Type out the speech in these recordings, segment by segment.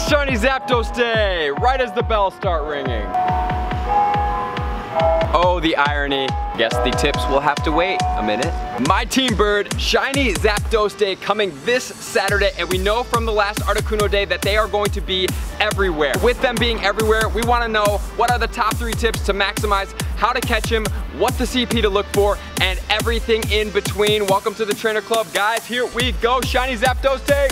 Shiny Zapdos Day, right as the bells start ringing. Oh, the irony. Guess the tips will have to wait a minute. My Team Bird, Shiny Zapdos Day coming this Saturday, and we know from the last Articuno Day that they are going to be everywhere. With them being everywhere, we want to know what are the top 3 tips to maximize how to catch him, what the CP to look for, and everything in between. Welcome to the Trainer Club, guys. Here we go, Shiny Zapdos Day.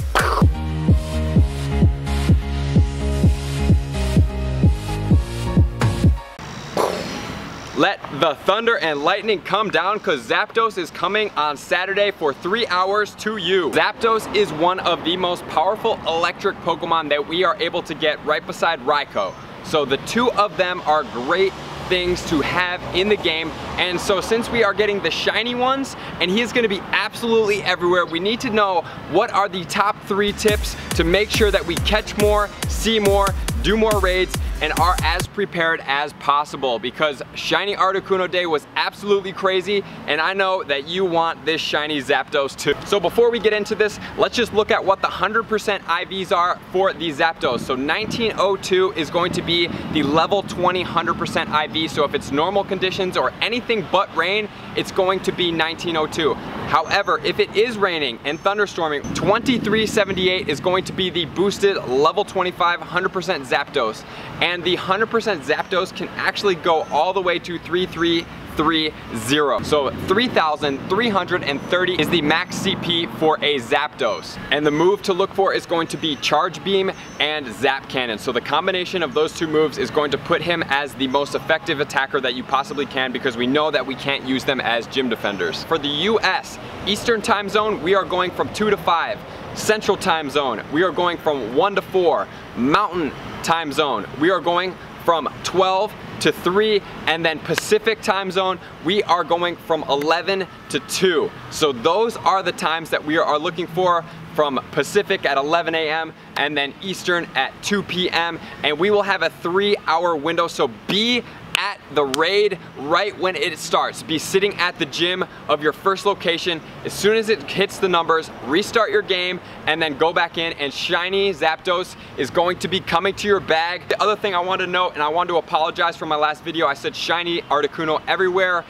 Let the thunder and lightning come down because Zapdos is coming on Saturday for 3 hours to you. Zapdos is one of the most powerful electric Pokemon that we are able to get right beside Raikou. So the two of them are great things to have in the game, and so since we are getting the shiny ones and he is going to be absolutely everywhere, we need to know what are the top 3 tips to make sure that we catch more, see more, do more raids, and are as prepared as possible, because Shiny Articuno Day was absolutely crazy, and I know that you want this Shiny Zapdos too. So before we get into this, let's just look at what the 100% IVs are for the Zapdos. So 1902 is going to be the level 20 100% IV, so if it's normal conditions or anything but rain, it's going to be 1902. However, if it is raining and thunderstorming, 2378 is going to be the boosted level 25 100% Zapdos. And the 100% Zapdos can actually go all the way to 3330. So 3,330 is the max CP for a Zapdos. And the move to look for is going to be Charge Beam and Zap Cannon. So the combination of those 2 moves is going to put him as the most effective attacker that you possibly can, because we know that we can't use them as gym defenders. For the US, Eastern Time Zone, we are going from 2 to 5. Central Time Zone, we are going from 1 to 4. Mountain Time Zone, we are going from 12 to 3, and then Pacific Time Zone, we are going from 11 to 2. So those are the times that we are looking for, from Pacific at 11 a.m. and then Eastern at 2 p.m. and we will have a 3-hour window, so be at the raid right when it starts. Be sitting at the gym of your first location. As soon as it hits the numbers, restart your game and then go back in, and Shiny Zapdos is going to be coming to your bag. The other thing I want to note, and I want to apologize for my last video, I said Shiny Articuno everywhere.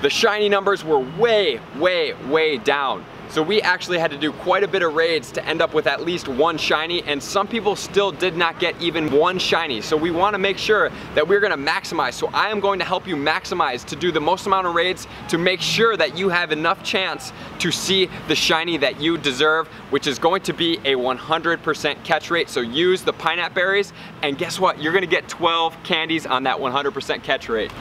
The shiny numbers were way down. So we actually had to do quite a bit of raids to end up with at least 1 shiny, and some people still did not get even 1 shiny. So we want to make sure that we're going to maximize. So I am going to help you maximize to do the most amount of raids to make sure that you have enough chance to see the shiny that you deserve, which is going to be a 100% catch rate. So use the Pinap berries, and guess what? You're going to get 12 candies on that 100% catch rate.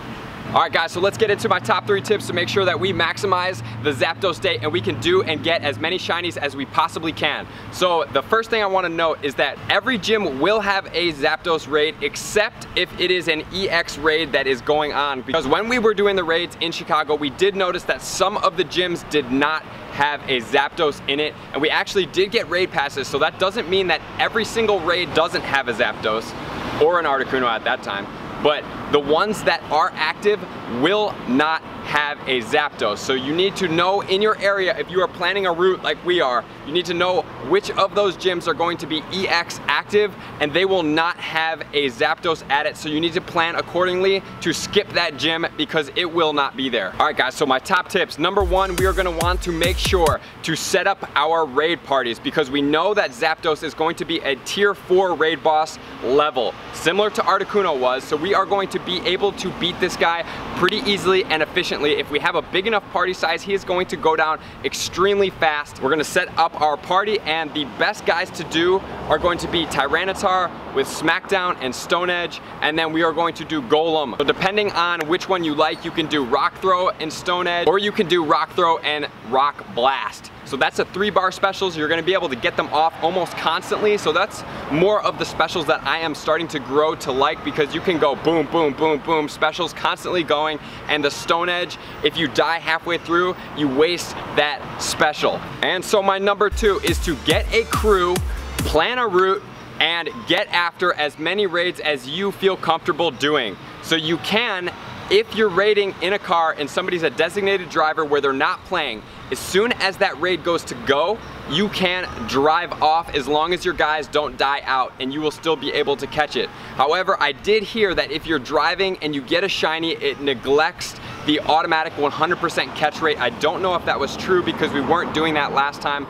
Alright guys, so let's get into my top 3 tips to make sure that we maximize the Zapdos Day and we can do and get as many shinies as we possibly can. So the first thing I want to note is that every gym will have a Zapdos raid, except if it is an EX raid that is going on. Because when we were doing the raids in Chicago, we did notice that some of the gyms did not have a Zapdos in it, and we actually did get raid passes, so that doesn't mean that every single raid doesn't have a Zapdos or an Articuno at that time. But the ones that are active will not have a Zapdos. So you need to know in your area, if you are planning a route like we are, you need to know which of those gyms are going to be EX active and they will not have a Zapdos at it. So you need to plan accordingly to skip that gym because it will not be there. All right guys, so my top tips. Number 1, we are gonna want to make sure to set up our raid parties, because we know that Zapdos is going to be a tier 4 raid boss level, similar to Articuno was. So we are going to be able to beat this guy pretty easily and efficiently. If we have a big enough party size, he is going to go down extremely fast. We're gonna set up our party, and the best guys to do are going to be Tyranitar with Smackdown and Stone Edge, and then we are going to do Golem. So depending on which one you like, you can do Rock Throw and Stone Edge, or you can do Rock Throw and Rock Blast. So that's a 3-bar specials. You're gonna be able to get them off almost constantly. So that's more of the specials that I am starting to grow to like, because you can go boom, boom, boom, boom, specials constantly going. And the Stone Edge, if you die halfway through, you waste that special. And so my number 2 is to get a crew, plan a route, and get after as many raids as you feel comfortable doing. So you can if you're raiding in a car and somebody's a designated driver where they're not playing, as soon as that raid goes to go, you can drive off as long as your guys don't die out, and you will still be able to catch it. However, I did hear that if you're driving and you get a shiny, it neglects the automatic 100% catch rate. I don't know if that was true because we weren't doing that last time,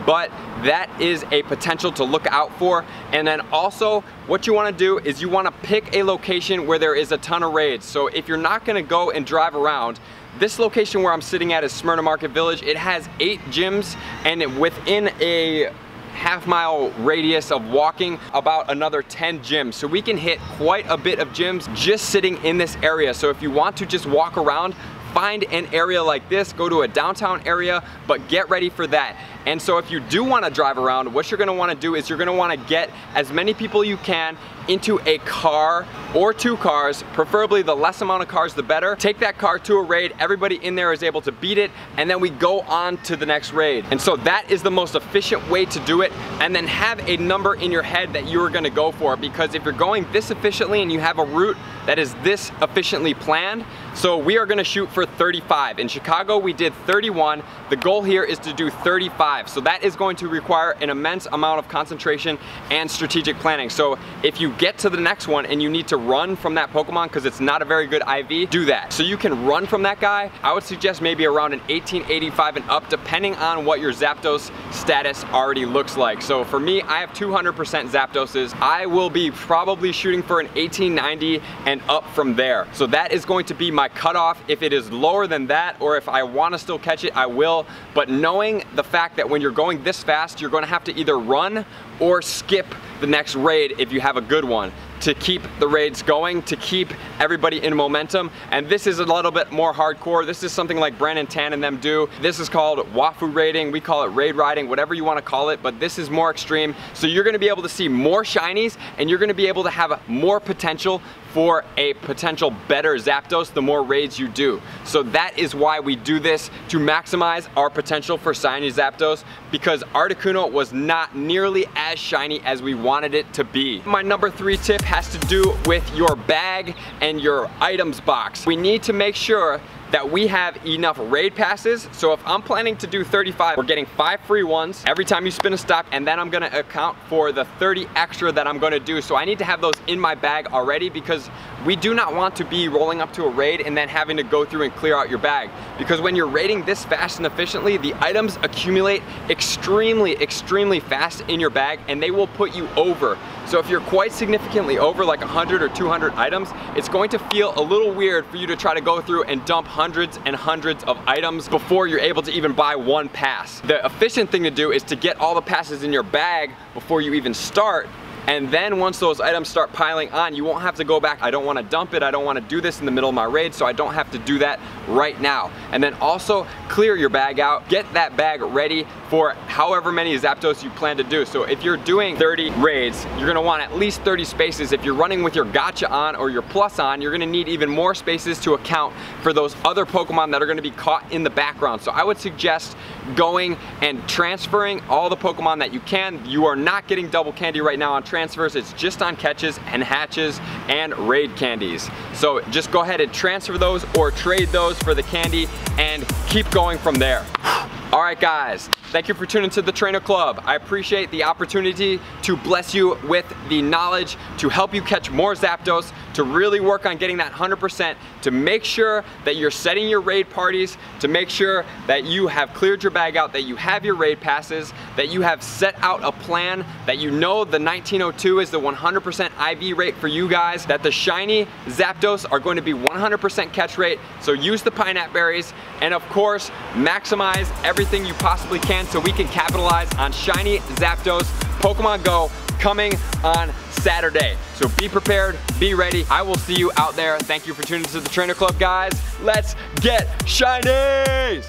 but that is a potential to look out for. And then also what you want to do is you want to pick a location where there is a ton of raids. So if you're not going to go and drive around, this location where I'm sitting at is Smyrna Market Village. It has 8 gyms, and within a half-mile radius of walking, about another 10 gyms. So we can hit quite a bit of gyms just sitting in this area. So if you want to just walk around, find an area like this, go to a downtown area, but get ready for that. And so if you do want to drive around, what you're going to want to do is you're going to want to get as many people you can into a car or 2 cars, preferably the less amount of cars the better. Take that car to a raid, everybody in there is able to beat it, and then we go on to the next raid. And so that is the most efficient way to do it. And then have a number in your head that you are going to go for, because if you're going this efficiently and you have a route that is this efficiently planned, so we are going to shoot for 35. In Chicago we did 31. The goal here is to do 35. So that is going to require an immense amount of concentration and strategic planning. So if you get to the next one and you need to run from that Pokemon because it's not a very good IV, do that. So you can run from that guy. I would suggest maybe around an 1885 and up, depending on what your Zapdos status already looks like. So for me, I have 200% Zapdoses. I will be probably shooting for an 1890 and up from there. So that is going to be my cutoff. If it is lower than that, or if I want to still catch it, I will. But knowing the fact that when you're going this fast, you're going to have to either run or skip the next raid if you have a good one, to keep the raids going, to keep everybody in momentum. And this is a little bit more hardcore. This is something like Brandon Tan and them do. This is called Wafu raiding. We call it raid riding, whatever you want to call it, but this is more extreme. So you're going to be able to see more shinies, and you're going to be able to have more potential for a potential better Zapdos the more raids you do. So that is why we do this, to maximize our potential for shiny Zapdos, because Articuno was not nearly as shiny as we wanted it to be. My number 3 tip has to do with your bag and your items box. We need to make sure that we have enough raid passes. So if I'm planning to do 35, we're getting 5 free ones every time you spin a stop, and then I'm gonna account for the 30 extra that I'm gonna do. So I need to have those in my bag already, because we do not want to be rolling up to a raid and then having to go through and clear out your bag. Because when you're raiding this fast and efficiently, the items accumulate extremely fast in your bag, and they will put you over. So if you're quite significantly over, like 100 or 200 items, it's going to feel a little weird for you to try to go through and dump hundreds and hundreds of items before you're able to even buy 1 pass. The efficient thing to do is to get all the passes in your bag before you even start. And then once those items start piling on, you won't have to go back. I don't want to dump it. I don't want to do this in the middle of my raid, so I don't have to do that right now. And then also clear your bag out. Get that bag ready for however many Zapdos you plan to do. So if you're doing 30 raids, you're going to want at least 30 spaces. If you're running with your Gotcha on or your Plus on, you're going to need even more spaces to account for those other Pokemon that are going to be caught in the background. So I would suggest going and transferring all the Pokemon that you can. You are not getting double candy right now on transfers. It's just on catches and hatches and raid candies. So just go ahead and transfer those or trade those for the candy and keep going from there. All right, guys, thank you for tuning to the Trainer Club. I appreciate the opportunity to bless you with the knowledge to help you catch more Zapdos, to really work on getting that 100%, to make sure that you're setting your raid parties, to make sure that you have cleared your bag out, that you have your raid passes, that you have set out a plan, that you know the 1902 is the 100% IV rate for you guys, that the shiny Zapdos are going to be 100% catch rate. So use the Pinap berries, and of course, maximize everything you possibly can so we can capitalize on shiny Zapdos Pokemon Go coming on Saturday. So be prepared, be ready. I will see you out there. Thank you for tuning to the Trainer Club, guys. Let's get shinies!